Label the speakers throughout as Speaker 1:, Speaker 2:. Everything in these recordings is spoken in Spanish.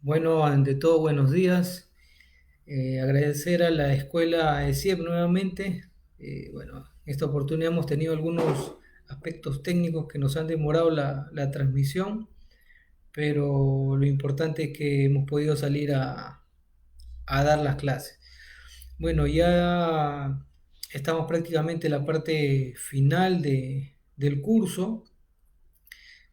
Speaker 1: Bueno, ante todo, buenos días. Agradecer a la escuela ESIEP nuevamente. Bueno, en esta oportunidad hemos tenido algunos aspectos técnicos que nos han demorado la transmisión, pero lo importante es que hemos podido salir a dar las clases. Bueno, ya estamos prácticamente en la parte final del curso.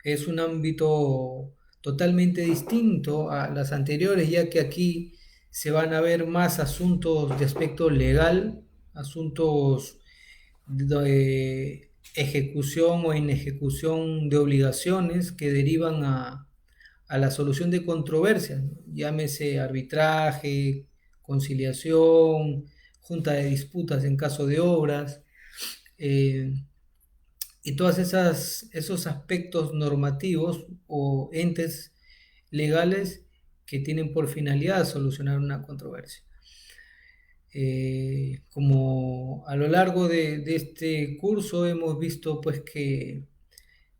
Speaker 1: Es un ámbito totalmente distinto a las anteriores, ya que aquí se van a ver más asuntos de aspecto legal, asuntos de ejecución o inejecución de obligaciones que derivan a la solución de controversias, ¿no? Llámese arbitraje, conciliación, junta de disputas en caso de obras. eh, y todos esos aspectos normativos o entes legales que tienen por finalidad solucionar una controversia. Como a lo largo de este curso hemos visto pues que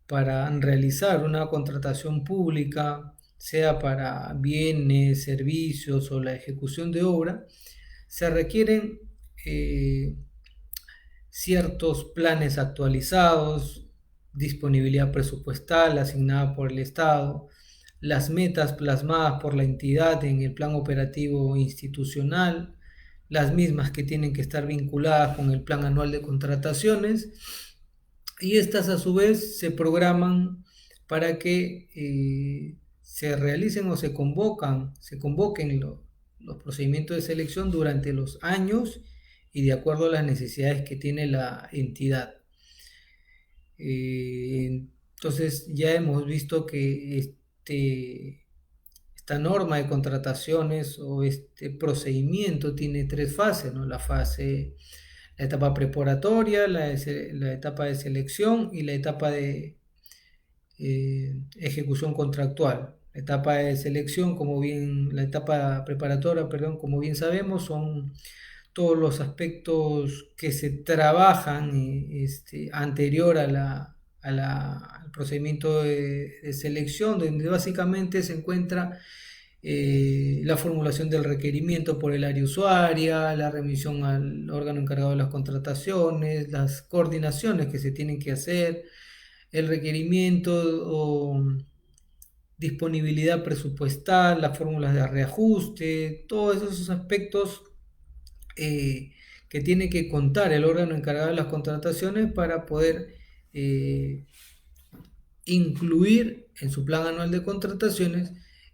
Speaker 1: para realizar una contratación pública, sea para bienes, servicios o la ejecución de obra, se requieren eh, ciertos planes actualizados, disponibilidad presupuestal asignada por el Estado, las metas plasmadas por la entidad en el plan operativo institucional, las mismas que tienen que estar vinculadas con el plan anual de contrataciones, y estas a su vez se programan para que se realicen o se convoquen los procedimientos de selección durante los años y de acuerdo a las necesidades que tiene la entidad. Entonces ya hemos visto que esta norma de contrataciones o este procedimiento tiene tres fases, ¿no? La etapa preparatoria, la etapa de selección y la etapa de ejecución contractual. La etapa de selección, la etapa preparatoria, perdón, como bien sabemos, son todos los aspectos que se trabajan anterior al procedimiento de selección, donde básicamente se encuentra la formulación del requerimiento por el área usuaria, la remisión al órgano encargado de las contrataciones, las coordinaciones que se tienen que hacer, el requerimiento o disponibilidad presupuestal, las fórmulas de reajuste, todos esos aspectos que tiene que contar el órgano encargado de las contrataciones para poder eh, incluir en su plan anual de contrataciones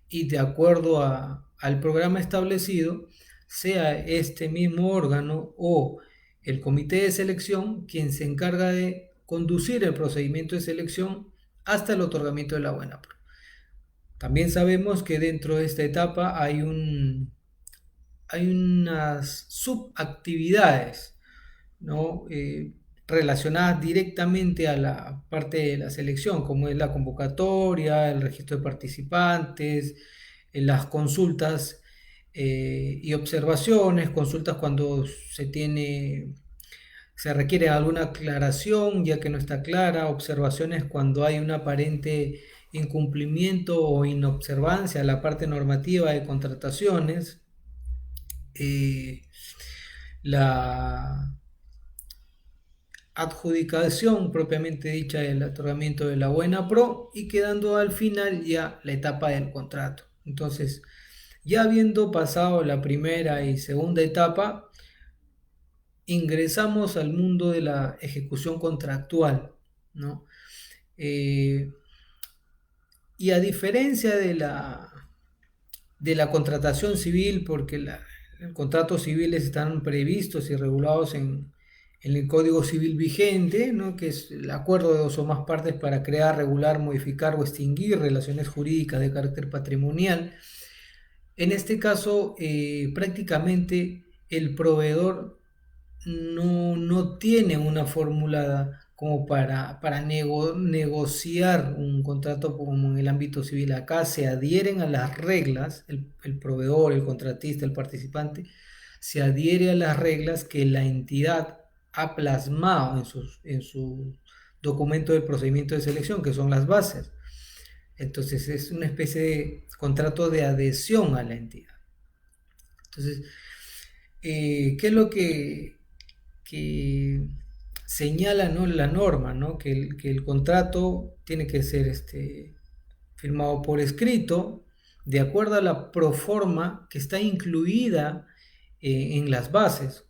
Speaker 1: y de acuerdo al programa establecido, sea este mismo órgano o el comité de selección quien se encarga de conducir el procedimiento de selección hasta el otorgamiento de la buena pro. También sabemos que dentro de esta etapa hay unas subactividades, ¿no? Relacionadas directamente a la parte de la selección, como es la convocatoria, el registro de participantes, las consultas y observaciones, consultas cuando se requiere alguna aclaración ya que no está clara, observaciones cuando hay un aparente incumplimiento o inobservancia a la parte normativa de contrataciones, eh, la adjudicación propiamente dicha del otorgamiento de la buena pro y quedando al final ya la etapa del contrato. Entonces, ya habiendo pasado la primera y segunda etapa, ingresamos al mundo de la ejecución contractual, ¿no? Eh, y a diferencia de la contratación civil, porque los contratos civiles están previstos y regulados en el Código Civil vigente, ¿no? Que es el acuerdo de dos o más partes para crear, regular, modificar o extinguir relaciones jurídicas de carácter patrimonial. En este caso, prácticamente el proveedor no tiene una fórmula como para negociar un contrato como en el ámbito civil. Acá se adhieren a las reglas, el proveedor, el contratista, el participante, se adhiere a las reglas que la entidad ha plasmado en su documento de procedimiento de selección, que son las bases. Entonces es una especie de contrato de adhesión a la entidad. Entonces, ¿qué es lo que señala, ¿no?, la norma? ¿No? Que el contrato tiene que ser firmado por escrito, de acuerdo a la proforma que está incluida en las bases.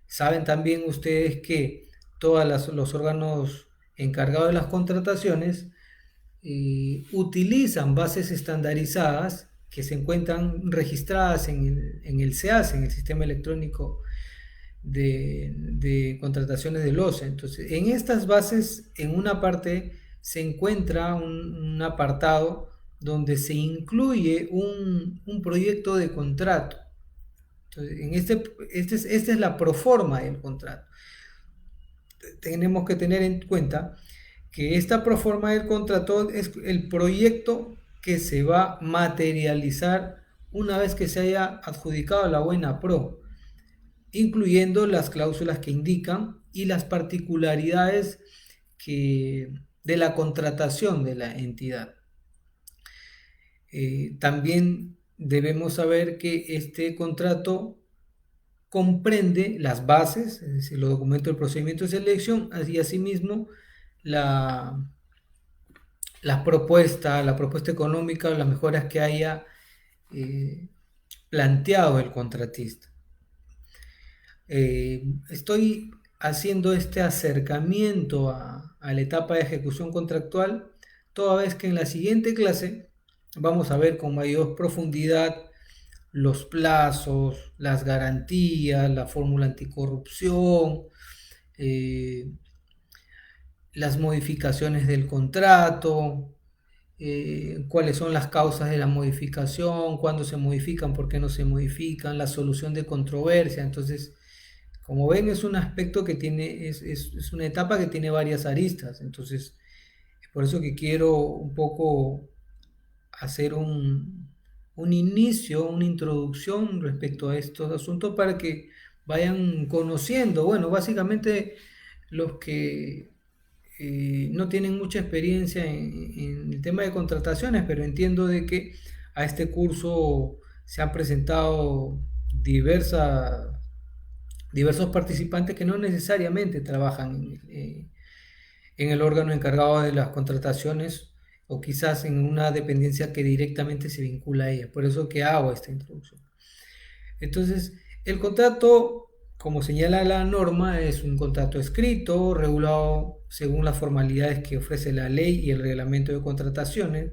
Speaker 1: Saben también ustedes que todos los órganos encargados de las contrataciones utilizan bases estandarizadas que se encuentran registradas en el SEAS, en el Sistema Electrónico de Contrataciones del OCE. Entonces, en estas bases, en una parte se encuentra un apartado donde se incluye un proyecto de contrato. Entonces, esta es la proforma del contrato. Tenemos que tener en cuenta que esta proforma del contrato es el proyecto que se va a materializar una vez que se haya adjudicado la buena pro, incluyendo las cláusulas que indican y las particularidades de la contratación de la entidad. También debemos saber que este contrato comprende las bases, es decir, los documentos del procedimiento de selección, y asimismo la propuesta económica o las mejoras que haya planteado el contratista. Estoy haciendo este acercamiento a la etapa de ejecución contractual, toda vez que en la siguiente clase vamos a ver con mayor profundidad los plazos, las garantías, la fórmula anticorrupción, las modificaciones del contrato, cuáles son las causas de la modificación, cuándo se modifican, por qué no se modifican, la solución de controversia. Entonces, como ven, es un aspecto que es una etapa que tiene varias aristas. Entonces, es por eso que quiero un poco hacer un inicio, una introducción respecto a estos asuntos para que vayan conociendo. Bueno, básicamente los que no tienen mucha experiencia en el tema de contrataciones, pero entiendo de que a este curso se han presentado diversos participantes que no necesariamente trabajan en el órgano encargado de las contrataciones o quizás en una dependencia que directamente se vincula a ella. Por eso que hago esta introducción. Entonces, el contrato, como señala la norma, es un contrato escrito, regulado según las formalidades que ofrece la ley y el reglamento de contrataciones.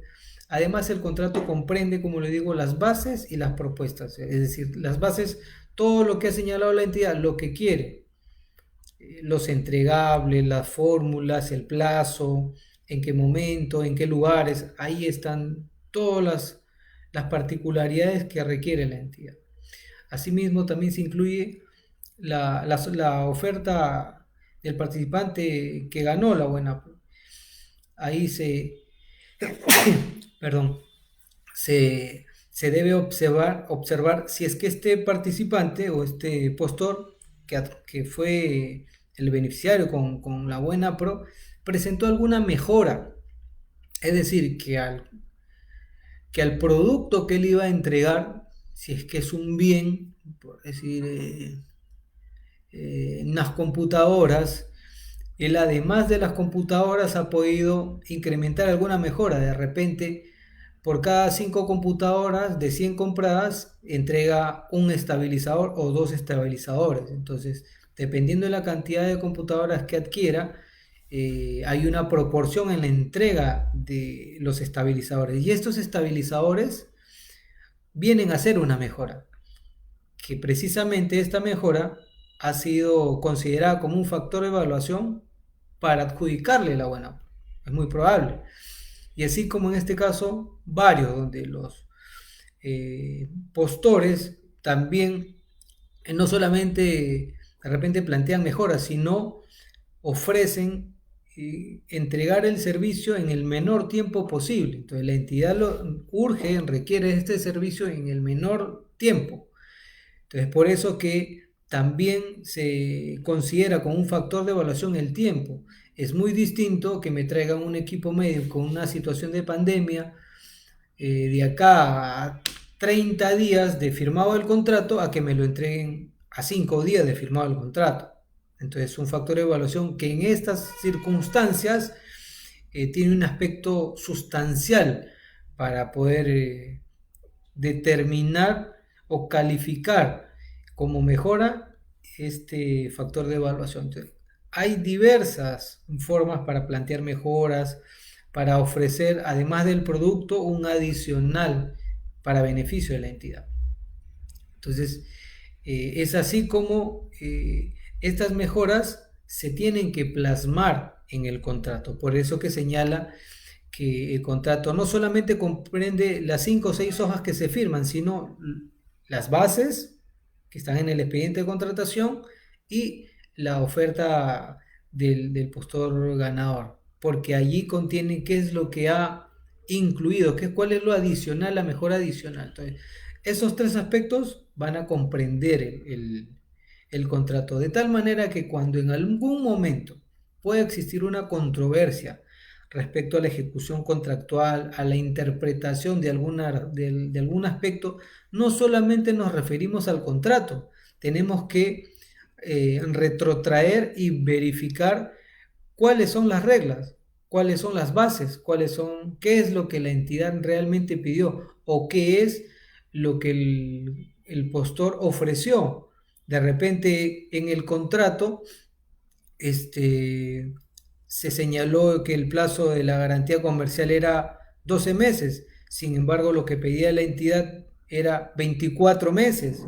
Speaker 1: Además, el contrato comprende, como le digo, las bases y las propuestas. Es decir, las bases, todo lo que ha señalado la entidad, lo que quiere, los entregables, las fórmulas, el plazo, en qué momento, en qué lugares, ahí están todas las particularidades que requiere la entidad. Asimismo, también se incluye la oferta del participante que ganó la buena. Ahí perdón, se debe observar si es que este participante o este postor que fue el beneficiario con la buena pro presentó alguna mejora, es decir, que al producto que él iba a entregar, si es que es un bien, por decir, unas computadoras, él además de las computadoras ha podido incrementar alguna mejora. De repente, por cada 5 computadoras de 100 compradas, entrega un estabilizador o 2 estabilizadores. Entonces, dependiendo de la cantidad de computadoras que adquiera, hay una proporción en la entrega de los estabilizadores. Y estos estabilizadores vienen a ser una mejora, que precisamente esta mejora ha sido considerada como un factor de evaluación para adjudicarle la buena. Es muy probable. Y así como en este caso, varios donde los postores también no solamente de repente plantean mejoras, sino ofrecen entregar el servicio en el menor tiempo posible. Entonces la entidad requiere este servicio en el menor tiempo. Entonces por eso que también se considera como un factor de evaluación el tiempo. Es muy distinto que me traigan un equipo médico con una situación de pandemia de acá a 30 días de firmado el contrato a que me lo entreguen a 5 días de firmado el contrato. Entonces, un factor de evaluación que en estas circunstancias tiene un aspecto sustancial para poder determinar o calificar como mejora este factor de evaluación. Entonces, hay diversas formas para plantear mejoras, para ofrecer, además del producto, un adicional para beneficio de la entidad. Entonces, es así como estas mejoras se tienen que plasmar en el contrato. Por eso que señala que el contrato no solamente comprende las 5 o 6 hojas que se firman, sino las bases que están en el expediente de contratación y la oferta del postor ganador, porque allí contiene qué es lo que ha incluido, cuál es lo adicional, la mejora adicional. Entonces, esos 3 aspectos van a comprender el contrato, de tal manera que cuando en algún momento pueda existir una controversia respecto a la ejecución contractual, a la interpretación de algún aspecto, no solamente nos referimos al contrato, tenemos que retrotraer y verificar cuáles son las reglas, cuáles son las bases, qué es lo que la entidad realmente pidió o qué es lo que el postor ofreció. De repente en el contrato se señaló que el plazo de la garantía comercial era 12 meses, sin embargo lo que pedía la entidad era 24 meses.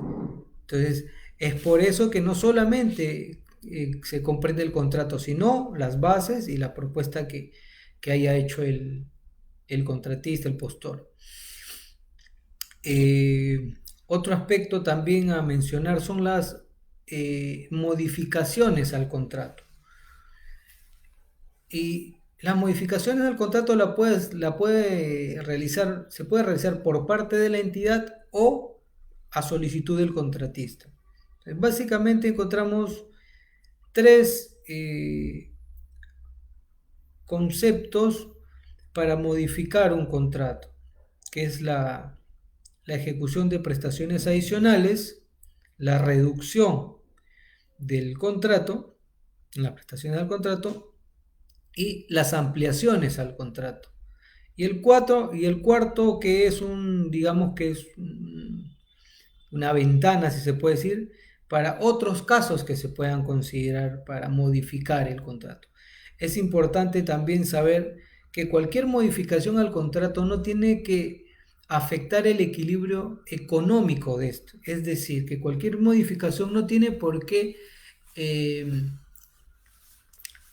Speaker 1: Entonces, es por eso que no solamente se comprende el contrato, sino las bases y la propuesta que haya hecho el contratista, el postor. Otro aspecto también a mencionar son las modificaciones al contrato. Y las modificaciones al contrato se puede realizar por parte de la entidad o a solicitud del contratista. Entonces, básicamente encontramos 3 conceptos para modificar un contrato, que es la ejecución de prestaciones adicionales, la reducción del contrato, las prestaciones del contrato, y las ampliaciones al contrato. Y el cuarto que es digamos que es una ventana, si se puede decir, para otros casos que se puedan considerar para modificar el contrato. Es importante también saber que cualquier modificación al contrato no tiene que afectar el equilibrio económico de esto. Es decir, que cualquier modificación no tiene por qué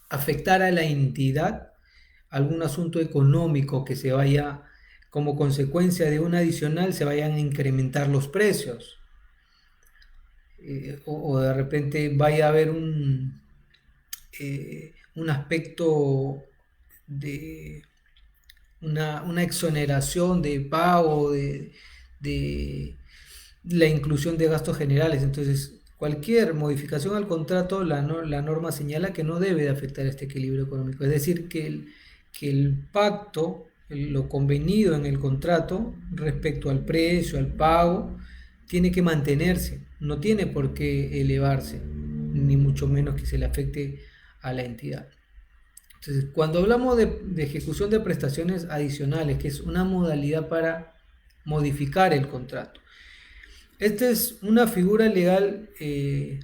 Speaker 1: afectar a la entidad algún asunto económico que se vaya, como consecuencia de un adicional, se vayan a incrementar los precios. O de repente vaya a haber un aspecto de una exoneración de pago, de la inclusión de gastos generales. Entonces, cualquier modificación al contrato, la norma señala que no debe de afectar este equilibrio económico. Es decir, que el pacto, lo convenido en el contrato respecto al precio, al pago, tiene que mantenerse, no tiene por qué elevarse, ni mucho menos que se le afecte a la entidad. Entonces, cuando hablamos de ejecución de prestaciones adicionales, que es una modalidad para modificar el contrato, esta es una figura legal que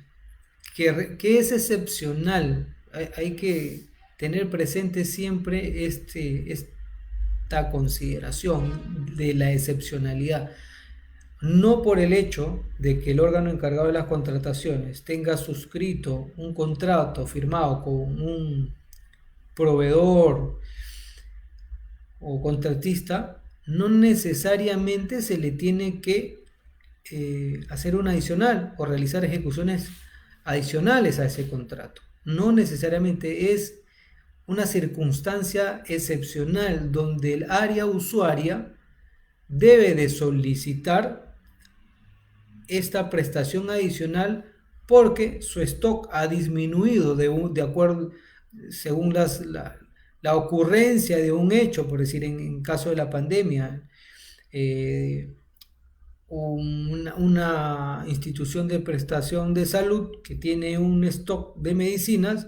Speaker 1: es excepcional. Hay que tener presente siempre esta consideración de la excepcionalidad. No por el hecho de que el órgano encargado de las contrataciones tenga suscrito un contrato firmado con un proveedor o contratista, no necesariamente se le tiene que hacer un adicional o realizar ejecuciones adicionales a ese contrato. No necesariamente, es una circunstancia excepcional donde el área usuaria debe de solicitar esta prestación adicional porque su stock ha disminuido de acuerdo, según la ocurrencia de un hecho, por decir en caso de la pandemia. eh, una institución de prestación de salud que tiene un stock de medicinas,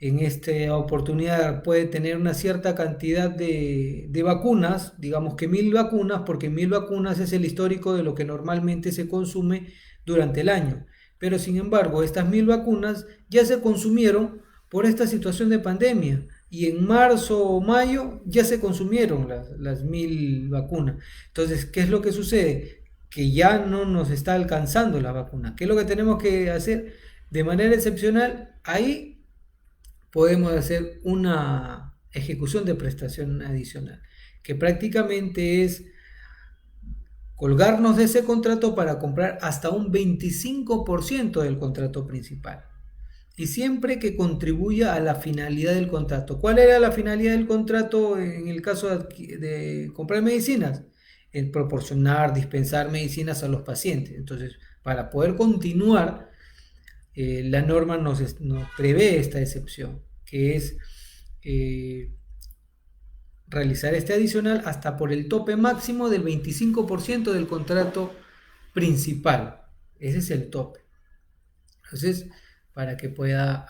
Speaker 1: en esta oportunidad puede tener una cierta cantidad de vacunas, digamos que 1000 vacunas, porque 1000 vacunas es el histórico de lo que normalmente se consume durante el año. Pero sin embargo, estas 1000 vacunas ya se consumieron por esta situación de pandemia. Y en marzo o mayo ya se consumieron las 1000 vacunas. Entonces, ¿qué es lo que sucede? Que ya no nos está alcanzando la vacuna. ¿Qué es lo que tenemos que hacer? De manera excepcional, ahí podemos hacer una ejecución de prestación adicional, que prácticamente es colgarnos de ese contrato para comprar hasta un 25% del contrato principal. Y siempre que contribuya a la finalidad del contrato. ¿Cuál era la finalidad del contrato en el caso de comprar medicinas? En proporcionar, dispensar medicinas a los pacientes. Entonces, para poder continuar, la norma nos prevé esta excepción, que es eh, realizar este adicional hasta por el tope máximo del 25% del contrato principal. Ese es el tope. Entonces, para que pueda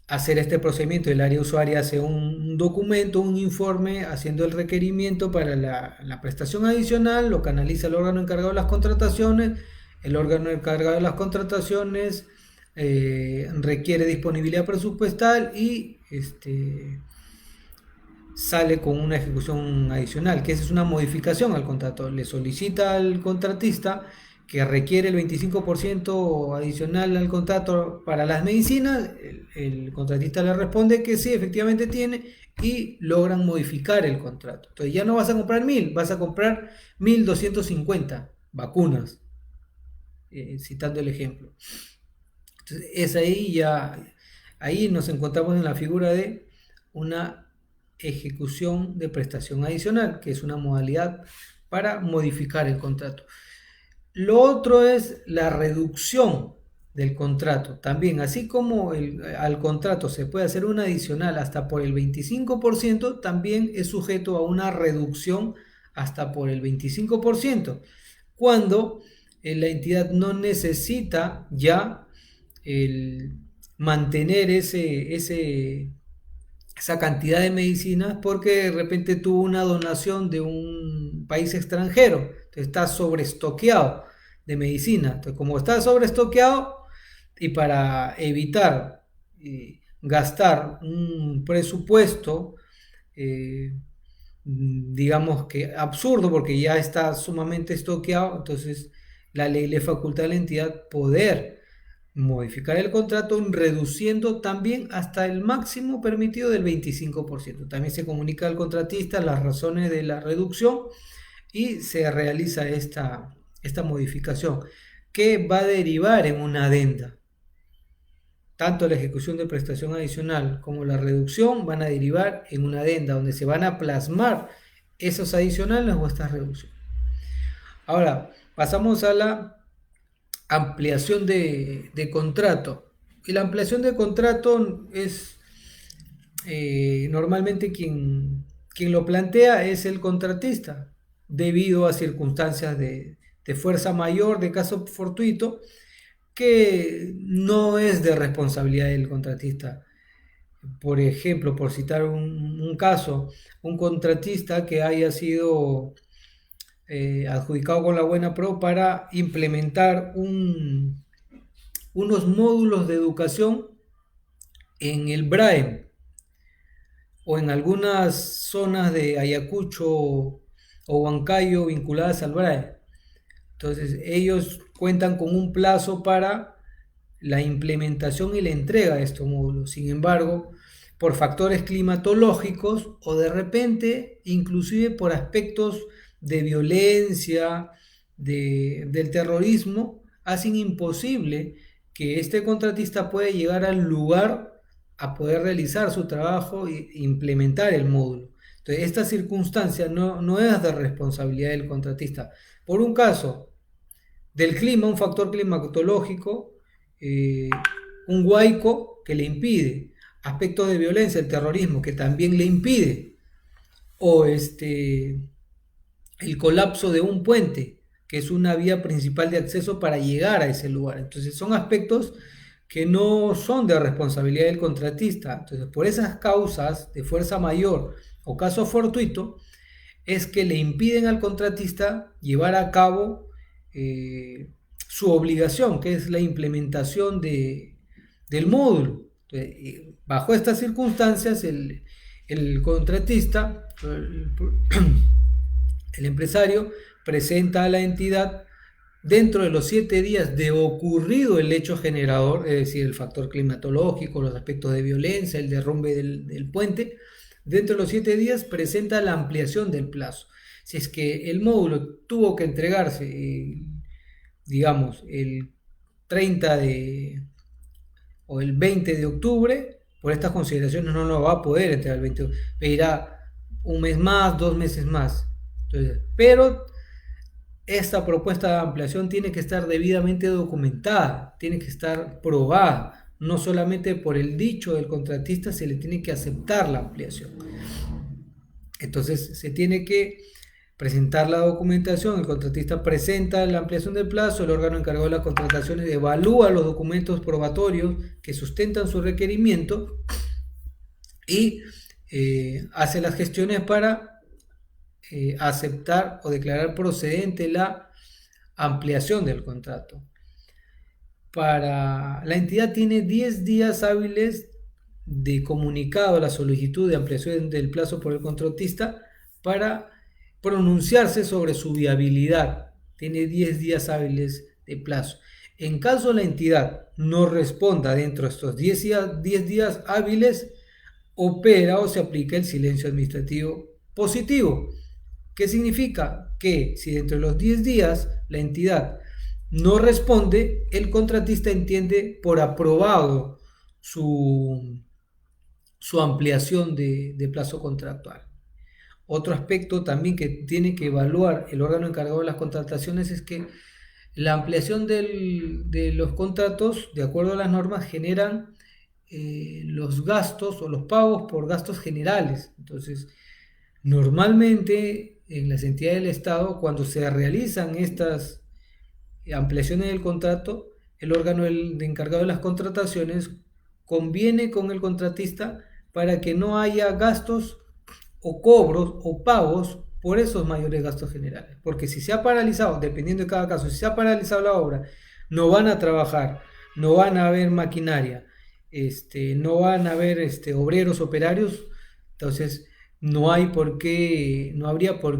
Speaker 1: hacer este procedimiento, el área usuaria hace un documento, un informe haciendo el requerimiento para la prestación adicional, lo canaliza el órgano encargado de las contrataciones, el órgano encargado de las contrataciones requiere disponibilidad presupuestal y sale con una ejecución adicional, que esa es una modificación al contrato. Le solicita al contratista que requiere el 25% adicional al contrato para las medicinas, el contratista le responde que sí, efectivamente tiene, y logran modificar el contrato. Entonces ya no vas a comprar 1000, vas a comprar 1250 vacunas, citando el ejemplo. Entonces es ahí nos encontramos en la figura de una ejecución de prestación adicional, que es una modalidad para modificar el contrato. Lo otro es la reducción del contrato. También, así como al contrato se puede hacer un adicional hasta por el 25%, también es sujeto a una reducción hasta por el 25%, cuando la entidad no necesita ya mantener esa cantidad de medicinas porque de repente tuvo una donación de un país extranjero, entonces está sobreestoqueado de medicina. Entonces, como está sobreestoqueado, y para evitar gastar un presupuesto, digamos que absurdo, porque ya está sumamente estoqueado, entonces la ley le faculta a la entidad poder modificar el contrato reduciendo también hasta el máximo permitido del 25%. También se comunica al contratista las razones de la reducción y se realiza esta modificación, que va a derivar en una adenda. Tanto la ejecución de prestación adicional como la reducción van a derivar en una adenda donde se van a plasmar esos adicionales o estas reducciones. Ahora, pasamos a la ampliación de contrato. Y la ampliación de contrato es normalmente quien lo plantea es el contratista, debido a circunstancias de fuerza mayor, de caso fortuito, que no es de responsabilidad del contratista. Por ejemplo, por citar un caso, un contratista que haya sido adjudicado con la Buena Pro para implementar unos módulos de educación en el BRAEM o en algunas zonas de Ayacucho o Huancayo vinculadas al BRAEM. Entonces ellos cuentan con un plazo para la implementación y la entrega de estos módulos. Sin embargo, por factores climatológicos o de repente inclusive por aspectos de violencia, del terrorismo, hacen imposible que este contratista pueda llegar al lugar a poder realizar su trabajo e implementar el módulo. Entonces, esta circunstancia no es de responsabilidad del contratista. Por un caso del clima, un factor climatológico, un huaico que le impide, aspectos de violencia, el terrorismo que también le impide, o el colapso de un puente, que es una vía principal de acceso para llegar a ese lugar. Entonces son aspectos que no son de responsabilidad del contratista. Entonces, por esas causas de fuerza mayor o caso fortuito, es que le impiden al contratista llevar a cabo su obligación, que es la implementación del módulo. Entonces, bajo estas circunstancias, el contratista, el empresario, presenta a la entidad dentro de los 7 días de ocurrido el hecho generador, es decir, el factor climatológico, los aspectos de violencia, el derrumbe del puente. Dentro de los 7 días presenta la ampliación del plazo. Si es que el módulo tuvo que entregarse, digamos, el 30 o el 20 de octubre, por estas consideraciones no lo va a poder entregar el 20 de octubre, pedirá un mes más, 2 meses más. Entonces, pero esta propuesta de ampliación tiene que estar debidamente documentada, tiene que estar probada, no solamente por el dicho del contratista se le tiene que aceptar la ampliación. Entonces se tiene que presentar la documentación, el contratista presenta la ampliación del plazo, el órgano encargado de las contrataciones evalúa los documentos probatorios que sustentan su requerimiento y hace las gestiones para aceptar o declarar procedente la ampliación del contrato. La entidad tiene 10 días hábiles de comunicado a la solicitud de ampliación del plazo por el contratista para pronunciarse sobre su viabilidad. Tiene 10 días hábiles de plazo. En caso la entidad no responda dentro de estos 10 días hábiles, opera o se aplica el silencio administrativo positivo. ¿Qué significa? Que si dentro de los 10 días la entidad no responde, el contratista entiende por aprobado su ampliación de plazo contractual. Otro aspecto también que tiene que evaluar el órgano encargado de las contrataciones es que la ampliación de los contratos, de acuerdo a las normas, generan los gastos o los pagos por gastos generales. Entonces, normalmente en las entidades del Estado, cuando se realizan estas ampliaciones del contrato, el órgano encargado de las contrataciones conviene con el contratista para que no haya gastos o cobros o pagos por esos mayores gastos generales. Porque si se ha paralizado, dependiendo de cada caso, si se ha paralizado la obra, no van a trabajar, no van a haber maquinaria, no van a haber obreros, operarios, entonces no habría por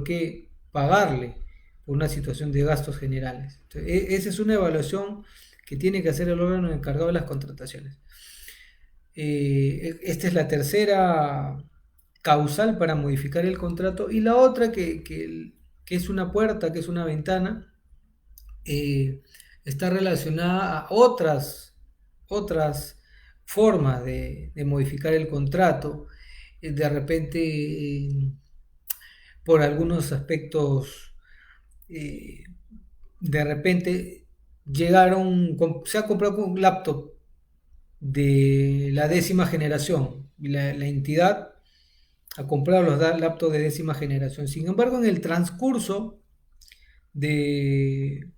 Speaker 1: qué pagarle por una situación de gastos generales. Entonces, esa es una evaluación que tiene que hacer el órgano encargado de las contrataciones. Esta es la tercera causal para modificar el contrato, y la otra que es una puerta, que es una ventana, está relacionada a otras formas de modificar el contrato. De repente, por algunos aspectos, de repente se ha comprado un laptop de la 10ª generación, y la entidad ha comprado los laptops de 10ª generación. Sin embargo, en el transcurso del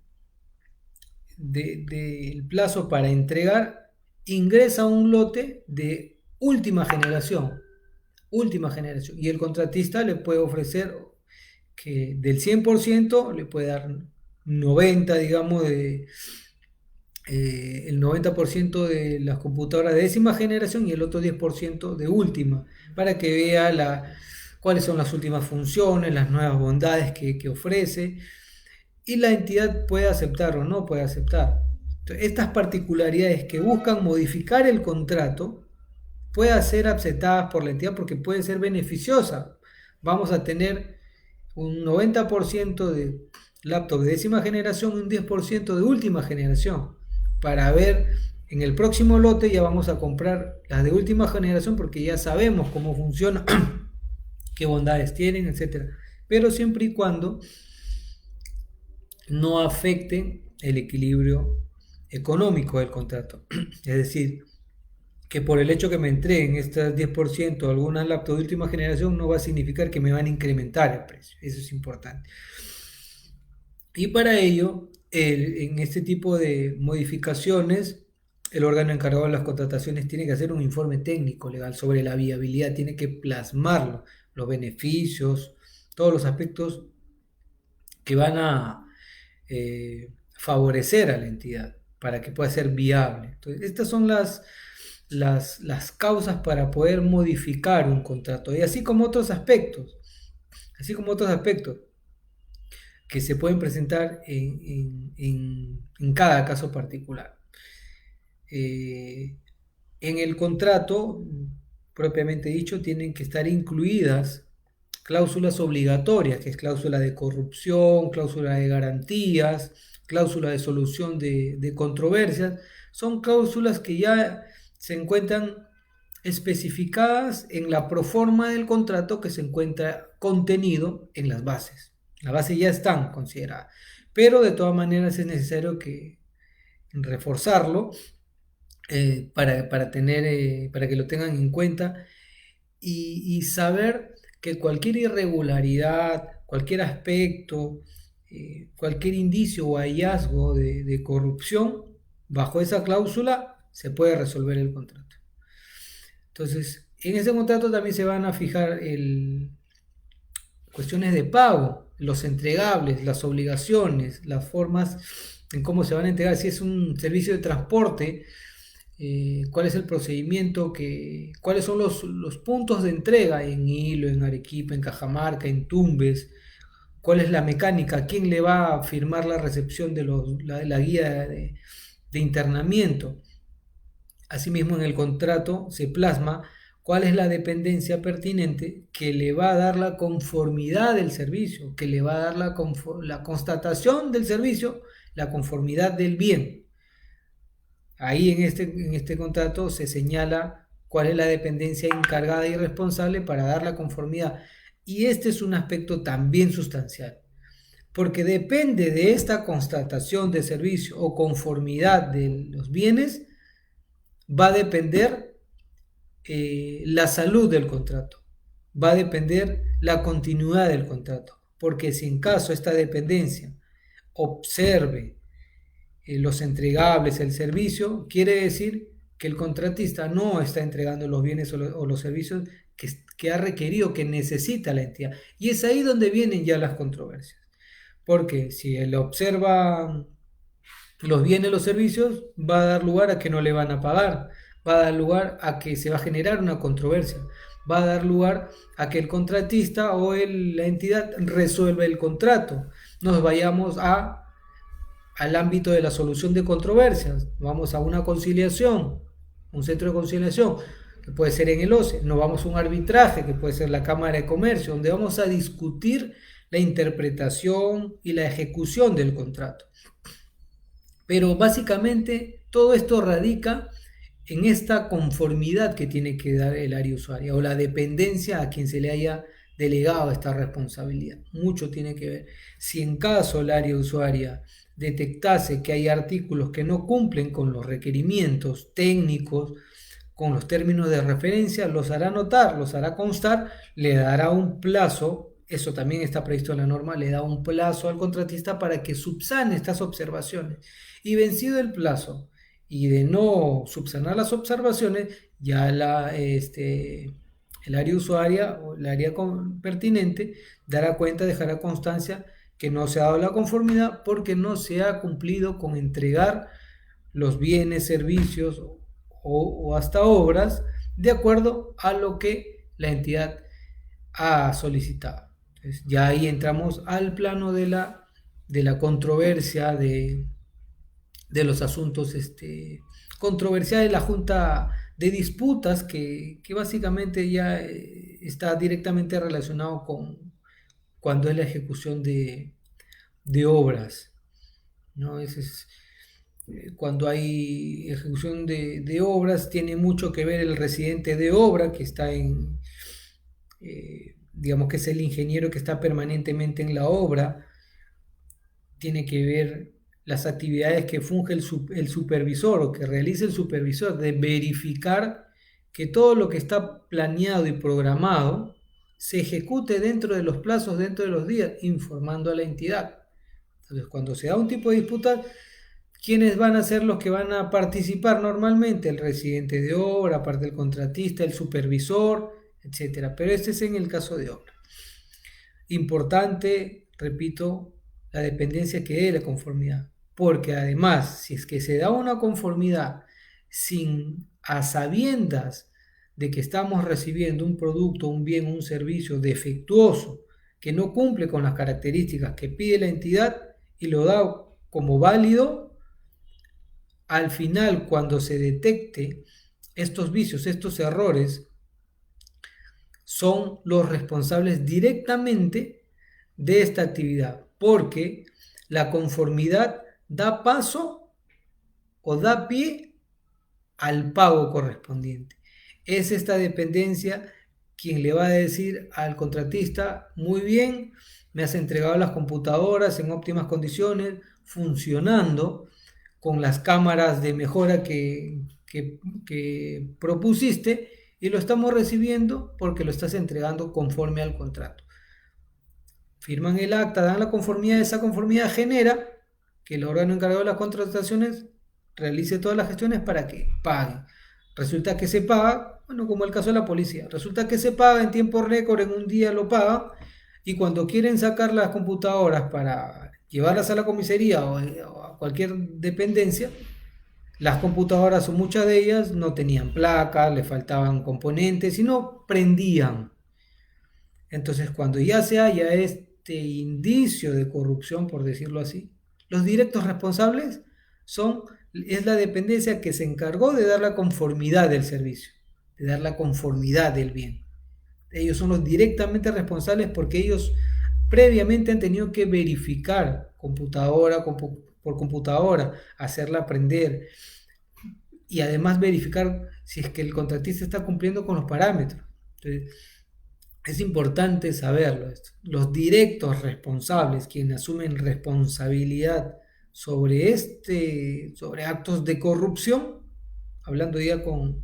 Speaker 1: plazo para entregar, ingresa un lote de última generación, y el contratista le puede ofrecer que del 100% le puede dar 90, digamos, el 90% de las computadoras de 10ª generación y el otro 10% de última, para que vea cuáles son las últimas funciones, las nuevas bondades que ofrece, y la entidad puede aceptar o no puede aceptar. Entonces, estas particularidades que buscan modificar el contrato pueden ser aceptadas por la entidad porque puede ser beneficiosa. Vamos a tener un 90% de laptop de 10ª generación y un 10% de última generación, para ver en el próximo lote ya vamos a comprar las de última generación porque ya sabemos cómo funciona, qué bondades tienen, etcétera, pero siempre y cuando no afecten el equilibrio económico del contrato. Es decir, que por el hecho que me entreguen estas 10% algunas laptops de última generación no va a significar que me van a incrementar el precio. Eso es importante. Y para ello, en este tipo de modificaciones, el órgano encargado de las contrataciones tiene que hacer un informe técnico legal sobre la viabilidad, tiene que plasmarlo, los beneficios, todos los aspectos que van a favorecer a la entidad para que pueda ser viable. Entonces, estas son las causas para poder modificar un contrato, y así como otros aspectos que se pueden presentar en cada caso particular. En el contrato, propiamente dicho, tienen que estar incluidas cláusulas obligatorias, que es cláusula de corrupción, cláusula de garantías, cláusula de solución de controversias. Son cláusulas que ya se encuentran especificadas en la proforma del contrato, que se encuentra contenido en las bases. Las bases ya están consideradas, pero de todas maneras es necesario que reforzarlo, para que lo tengan en cuenta, y saber que cualquier irregularidad, cualquier aspecto, cualquier indicio o hallazgo de corrupción bajo esa cláusula se puede resolver el contrato. Entonces, en ese contrato también se van a fijar cuestiones de pago, los entregables, las obligaciones, las formas en cómo se van a entregar. Si es un servicio de transporte, cuál es el procedimiento, cuáles son los puntos de entrega en Hilo, en Arequipa, en Cajamarca, en Tumbes, cuál es la mecánica, quién le va a firmar la recepción de la guía de internamiento. Asimismo, en el contrato se plasma cuál es la dependencia pertinente que le va a dar la conformidad del servicio, que le va a dar la constatación del servicio, la conformidad del bien. Ahí en este contrato se señala cuál es la dependencia encargada y responsable para dar la conformidad. Y este es un aspecto también sustancial, porque depende de esta constatación de servicio o conformidad de los bienes, va a depender la salud del contrato, va a depender la continuidad del contrato, porque si en caso esta dependencia observe los entregables, el servicio, quiere decir que el contratista no está entregando los bienes o los servicios que ha requerido, que necesita la entidad. Y es ahí donde vienen ya las controversias. Porque si él observa los bienes, los servicios, va a dar lugar a que no le van a pagar, va a dar lugar a que se va a generar una controversia, va a dar lugar a que el contratista o la entidad resuelva el contrato. Nos vayamos al ámbito de la solución de controversias, vamos a una conciliación, un centro de conciliación, que puede ser en el OCE, nos vamos a un arbitraje, que puede ser la Cámara de Comercio, donde vamos a discutir la interpretación y la ejecución del contrato. Pero básicamente todo esto radica en esta conformidad que tiene que dar el área usuaria, o la dependencia a quien se le haya delegado esta responsabilidad. Mucho tiene que ver. Si en caso el área usuaria detectase que hay artículos que no cumplen con los requerimientos técnicos, con los términos de referencia, los hará notar, los hará constar, le dará un plazo, eso también está previsto en la norma, le da un plazo al contratista para que subsane estas observaciones. Y vencido el plazo y de no subsanar las observaciones, ya el área usuaria o el área pertinente dará cuenta, dejará constancia que no se ha dado la conformidad porque no se ha cumplido con entregar los bienes, servicios o hasta obras de acuerdo a lo que la entidad ha solicitado. Entonces, ya ahí entramos al plano de la controversia, de los asuntos controversiales, la Junta de Disputas, que básicamente ya está directamente relacionado con cuando es la ejecución de obras, ¿no? Cuando hay ejecución de obras, tiene mucho que ver el residente de obra, que está digamos que es el ingeniero que está permanentemente en la obra, tiene que ver las actividades que funge el supervisor o que realiza el supervisor, de verificar que todo lo que está planeado y programado se ejecute dentro de los plazos, dentro de los días, informando a la entidad. Entonces, cuando se da un tipo de disputa, ¿quiénes van a ser los que van a participar normalmente? El residente de obra, aparte del contratista, el supervisor, etcétera. Pero este es en el caso de obra. Importante, repito, la dependencia que dé la conformidad. Porque además, si es que se da una conformidad sin a sabiendas de que estamos recibiendo un producto, un bien, un servicio defectuoso, que no cumple con las características que pide la entidad y lo da como válido, al final, cuando se detecte estos vicios, estos errores, son los responsables directamente de esta actividad, porque la conformidad da paso o da pie al pago correspondiente. Es esta dependencia quien le va a decir al contratista: muy bien, me has entregado las computadoras en óptimas condiciones, funcionando, con las cámaras de mejora que propusiste, y lo estamos recibiendo porque lo estás entregando conforme al contrato. Firman el acta, dan la conformidad, esa conformidad genera que el órgano encargado de las contrataciones realice todas las gestiones para que paguen. Resulta que se paga, bueno, como el caso de la policía, resulta que se paga en tiempo récord, en un día lo pagan, y cuando quieren sacar las computadoras para llevarlas a la comisaría o a cualquier dependencia, las computadoras, o muchas de ellas, no tenían placas, le faltaban componentes y no prendían. Entonces, cuando ya se haya este indicio de corrupción, por decirlo así, los directos responsables es la dependencia que se encargó de dar la conformidad del servicio, de dar la conformidad del bien. Ellos son los directamente responsables porque ellos previamente han tenido que verificar computadora por computadora, hacerla aprender, y además verificar si es que el contratista está cumpliendo con los parámetros. Entonces, es importante saberlo esto. Los directos responsables, quienes asumen responsabilidad sobre actos de corrupción, hablando ya con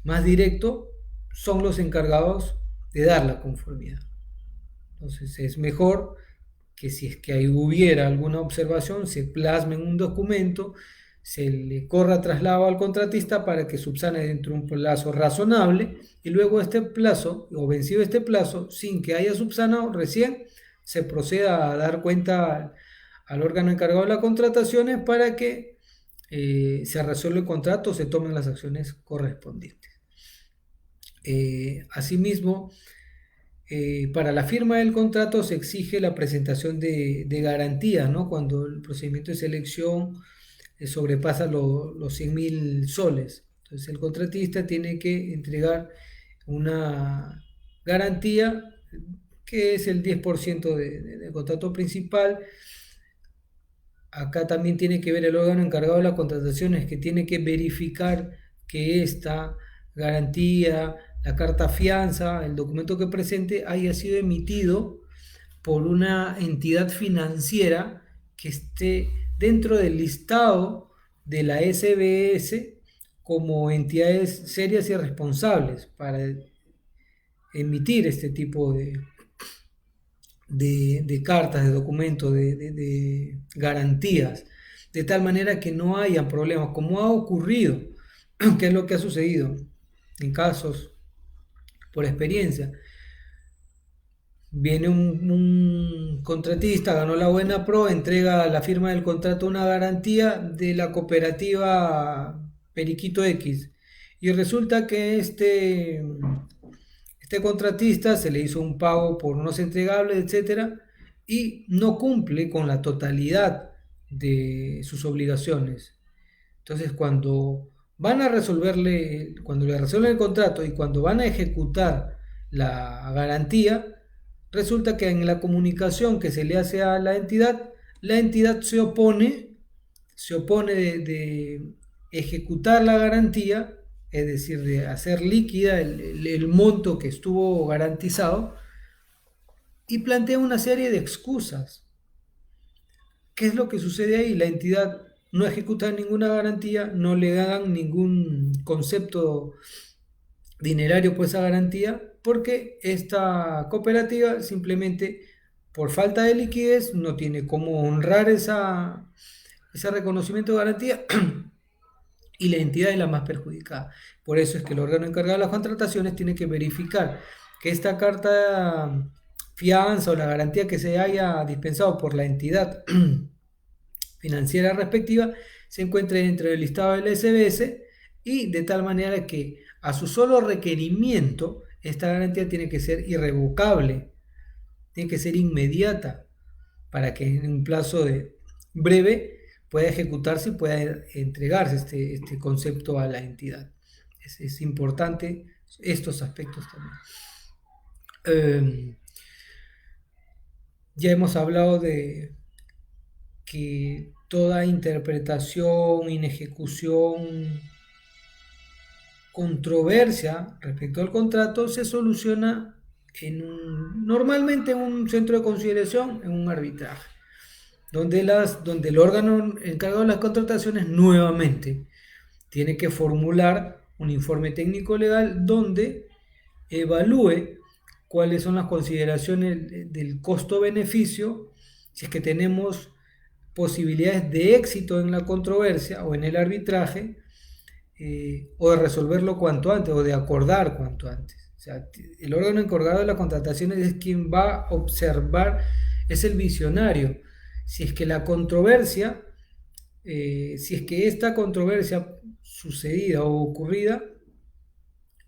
Speaker 1: más directo, son los encargados de dar la conformidad. Entonces es mejor que, si es que ahí hubiera alguna observación, se plasme en un documento, se le corra traslado al contratista para que subsane dentro de un plazo razonable, y luego este plazo, o vencido este plazo, sin que haya subsanado, recién se proceda a dar cuenta al órgano encargado de las contrataciones para que se resuelva el contrato, se tomen las acciones correspondientes. Asimismo, para la firma del contrato se exige la presentación de garantías, ¿no? Cuando el procedimiento de selección sobrepasa los 100.000 soles. Entonces el contratista tiene que entregar una garantía que es el 10% del contrato principal. Acá también tiene que ver el órgano encargado de las contrataciones, que tiene que verificar que esta garantía, la carta fianza, el documento que presente, haya sido emitido por una entidad financiera que esté dentro del listado de la SBS como entidades serias y responsables para emitir este tipo de cartas, de documentos, de garantías, de tal manera que no haya problemas, como ha ocurrido, que es lo que ha sucedido en casos, por experiencia. Viene un contratista, ganó la buena pro, entrega a la firma del contrato una garantía de la cooperativa Periquito X, y resulta que este contratista se le hizo un pago por unos entregables, etcétera, y no cumple con la totalidad de sus obligaciones. Entonces, cuando le resuelven el contrato y cuando van a ejecutar la garantía, resulta que en la comunicación que se le hace a la entidad se opone de ejecutar la garantía, es decir, de hacer líquida el monto que estuvo garantizado, y plantea una serie de excusas. ¿Qué es lo que sucede ahí? La entidad no ejecuta ninguna garantía, no le dan ningún concepto dinerario por esa garantía, porque esta cooperativa simplemente por falta de liquidez no tiene cómo honrar ese reconocimiento de garantía y la entidad es la más perjudicada. Por eso es que el órgano encargado de las contrataciones tiene que verificar que esta carta fianza o la garantía que se haya dispensado por la entidad financiera respectiva se encuentre dentro del listado del SBS y de tal manera que a su solo requerimiento esta garantía tiene que ser irrevocable, tiene que ser inmediata para que en un plazo de breve pueda ejecutarse y pueda entregarse este concepto a la entidad. Es importante estos aspectos también. Ya hemos hablado de que toda interpretación, inejecución, controversia respecto al contrato se soluciona normalmente en un centro de conciliación, en un arbitraje, donde el órgano encargado de las contrataciones nuevamente tiene que formular un informe técnico legal donde evalúe cuáles son las consideraciones del costo-beneficio, si es que tenemos posibilidades de éxito en la controversia o en el arbitraje, o de resolverlo cuanto antes o de acordar cuanto antes. O sea, el órgano encargado de las contrataciones es quien va a observar, es el visionario. Si es que la controversia, si es que esta controversia sucedida o ocurrida,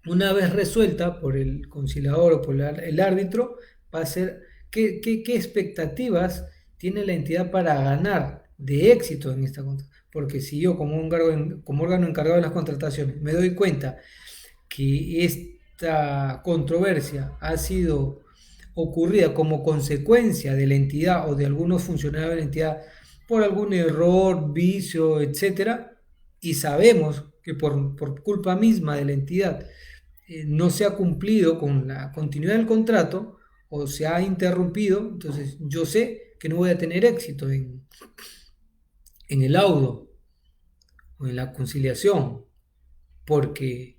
Speaker 1: una vez resuelta por el conciliador o por el árbitro, va a ser qué expectativas tiene la entidad para ganar de éxito en esta contratación. Porque si yo como órgano encargado de las contrataciones me doy cuenta que esta controversia ha sido ocurrida como consecuencia de la entidad o de algunos funcionarios de la entidad por algún error, vicio, etcétera, y sabemos que por culpa misma de la entidad no se ha cumplido con la continuidad del contrato o se ha interrumpido, entonces yo sé que no voy a tener éxito en el laudo o en la conciliación, porque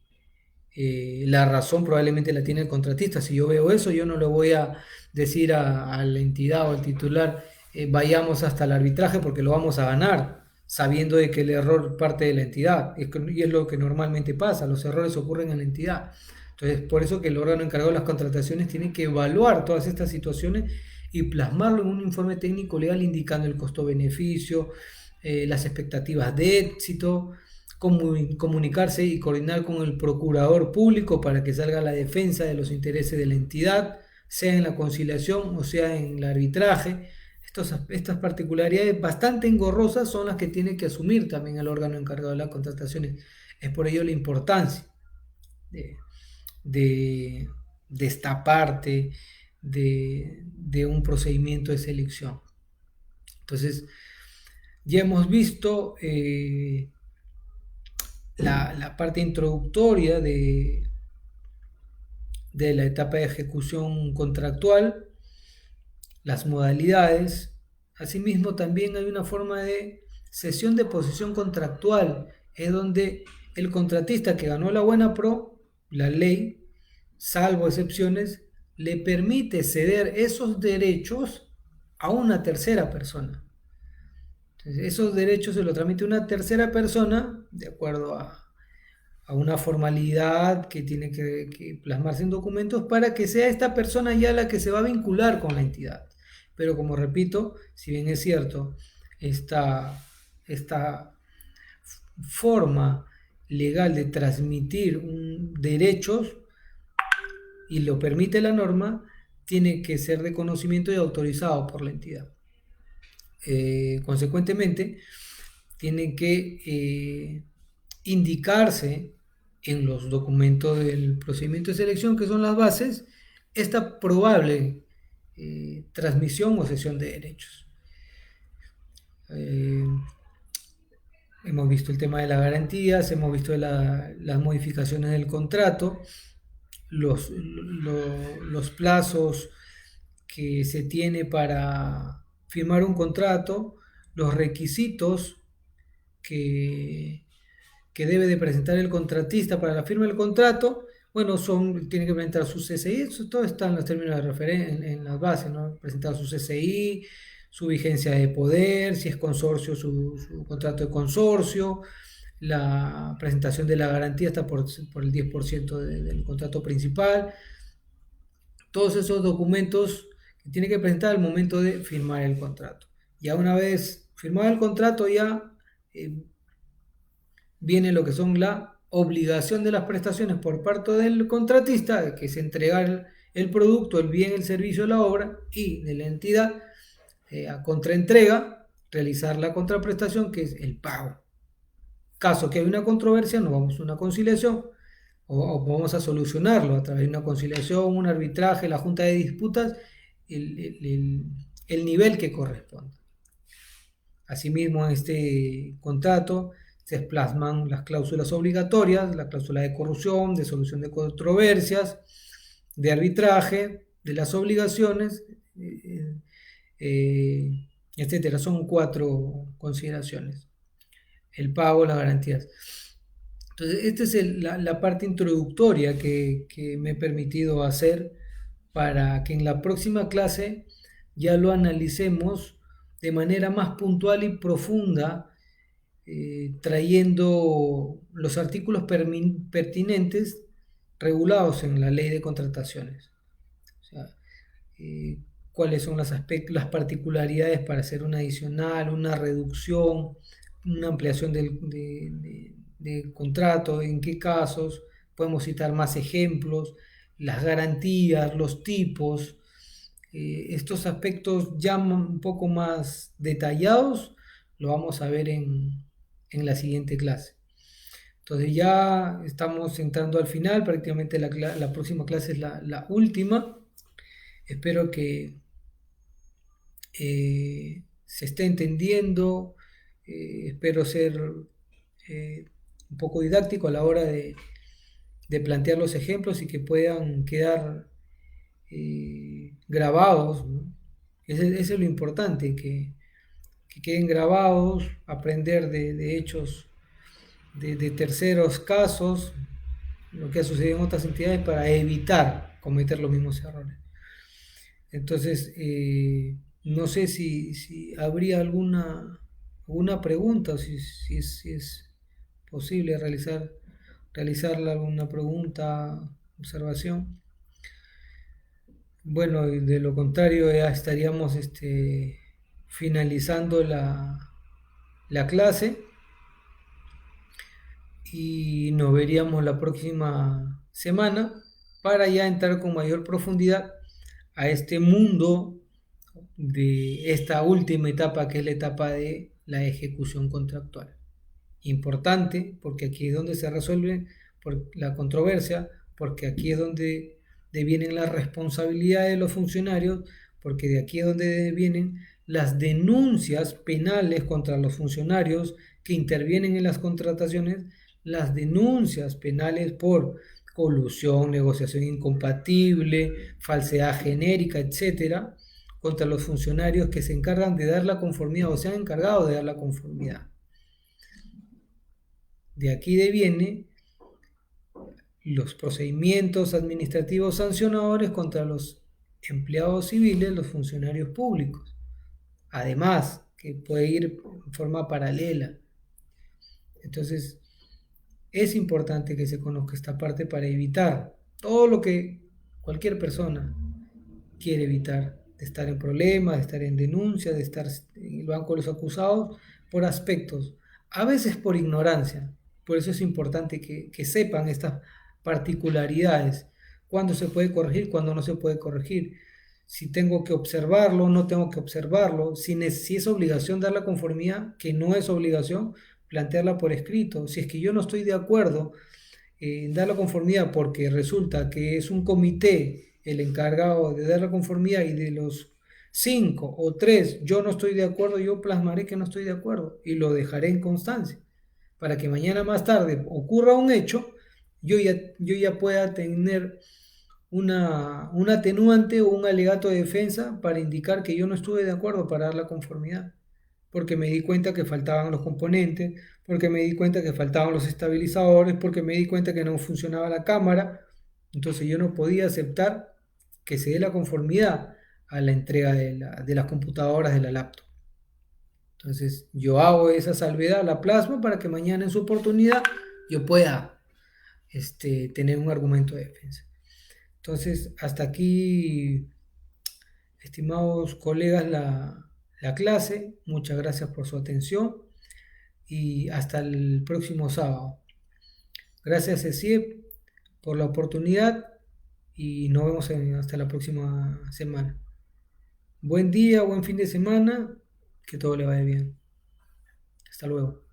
Speaker 1: la razón probablemente la tiene el contratista. Si yo veo eso, yo no le voy a decir a la entidad o al titular, vayamos hasta el arbitraje porque lo vamos a ganar, sabiendo de que el error parte de la entidad. Y es lo que normalmente pasa, los errores ocurren en la entidad. Entonces, por eso que el órgano encargado de las contrataciones tiene que evaluar todas estas situaciones y plasmarlo en un informe técnico legal indicando el costo-beneficio, las expectativas de éxito, comunicarse y coordinar con el procurador público para que salga la defensa de los intereses de la entidad, sea en la conciliación o sea en el arbitraje. Estas particularidades bastante engorrosas son las que tiene que asumir también el órgano encargado de las contrataciones. Es por ello la importancia de esta parte de un procedimiento de selección. Entonces, ya hemos visto la parte introductoria de la etapa de ejecución contractual, las modalidades. Asimismo, también hay una forma de cesión de posesión contractual, es donde el contratista que ganó la buena pro, la ley, salvo excepciones, le permite ceder esos derechos a una tercera persona. Entonces, esos derechos se los transmite una tercera persona de acuerdo a una formalidad que tiene que plasmarse en documentos para que sea esta persona ya la que se va a vincular con la entidad. Pero como repito, si bien es cierto, esta forma legal de transmitir derechos y lo permite la norma, tiene que ser de conocimiento y autorizado por la entidad. Consecuentemente, tiene que indicarse en los documentos del procedimiento de selección, que son las bases, esta probable transmisión o cesión de derechos. Hemos visto el tema de las garantías, hemos visto las modificaciones del contrato, los plazos que se tiene para firmar un contrato, los requisitos que, que debe de presentar el contratista para la firma del contrato, bueno, tiene que presentar su CCI, eso todo está en los términos de referencia, en las bases, ¿no? Presentar su CCI, su vigencia de poder, si es consorcio, su contrato de consorcio, la presentación de la garantía está por el 10% del contrato principal, todos esos documentos que tiene que presentar al momento de firmar el contrato. Ya una vez firmado el contrato, ya viene lo que son la obligación de las prestaciones por parte del contratista, que es entregar el producto, el bien, el servicio, la obra, y de la entidad a contraentrega, realizar la contraprestación, que es el pago. Caso que hay una controversia, nos vamos a una conciliación o vamos a solucionarlo a través de una conciliación, un arbitraje, la junta de disputas, el nivel que corresponde. Asimismo, en este contrato se plasman las cláusulas obligatorias, la cláusula de corrupción, de solución de controversias, de arbitraje, de las obligaciones, etcétera. Son 4 consideraciones. El pago, las garantías. Entonces, esta es la parte introductoria que me he permitido hacer para que en la próxima clase ya lo analicemos de manera más puntual y profunda, trayendo los artículos pertinentes regulados en la ley de contrataciones. O sea, cuáles son las particularidades para hacer una adicional, una reducción, una ampliación de contrato, en qué casos, podemos citar más ejemplos, las garantías, los tipos, estos aspectos ya un poco más detallados, lo vamos a ver en la siguiente clase. Entonces ya estamos entrando al final, prácticamente la próxima clase es la última. Espero que se esté entendiendo, espero ser un poco didáctico a la hora de plantear los ejemplos y que puedan quedar grabados, ¿no? Ese es lo importante, que queden grabados, aprender de hechos de terceros casos, lo que ha sucedido en otras entidades para evitar cometer los mismos errores. Entonces, no sé si habría alguna pregunta, si es posible realizarle alguna pregunta, observación. Bueno, de lo contrario ya estaríamos finalizando la clase y nos veríamos la próxima semana para ya entrar con mayor profundidad a este mundo de esta última etapa, que es la etapa de la ejecución contractual. Importante, porque aquí es donde se resuelve la controversia, porque aquí es donde vienen las responsabilidades de los funcionarios, porque de aquí es donde vienen las denuncias penales contra los funcionarios que intervienen en las contrataciones, las denuncias penales por colusión, negociación incompatible, falsedad genérica, etcétera, contra los funcionarios que se encargan de dar la conformidad o se han encargado de dar la conformidad. De aquí deviene los procedimientos administrativos sancionadores contra los empleados civiles, los funcionarios públicos. Además, que puede ir en forma paralela. Entonces, es importante que se conozca esta parte para evitar todo lo que cualquier persona quiere evitar, de estar en problemas, de estar en denuncia, de estar en el banco de los acusados, por aspectos, a veces por ignorancia. Por eso es importante que sepan estas particularidades, cuándo se puede corregir, cuándo no se puede corregir, si tengo que observarlo, no tengo que observarlo, si es obligación dar la conformidad, que no es obligación, plantearla por escrito. Si es que yo no estoy de acuerdo en dar la conformidad porque resulta que es un comité el encargado de dar la conformidad y de los 5 o 3 yo no estoy de acuerdo, yo plasmaré que no estoy de acuerdo y lo dejaré en constancia para que mañana más tarde ocurra un hecho, yo ya pueda tener un atenuante o un alegato de defensa para indicar que yo no estuve de acuerdo para dar la conformidad. porque me di cuenta que faltaban los componentes, porque me di cuenta que faltaban los estabilizadores, porque me di cuenta que no funcionaba la cámara. Entonces yo no podía aceptar que se dé la conformidad a la entrega de las computadoras de la laptop. Entonces yo hago esa salvedad, la plasmo para que mañana en su oportunidad yo pueda tener un argumento de defensa. Entonces, hasta aquí, estimados colegas, la clase. Muchas gracias por su atención y hasta el próximo sábado. Gracias, ESIEP, por la oportunidad y nos vemos hasta la próxima semana. Buen día, buen fin de semana, que todo le vaya bien. Hasta luego.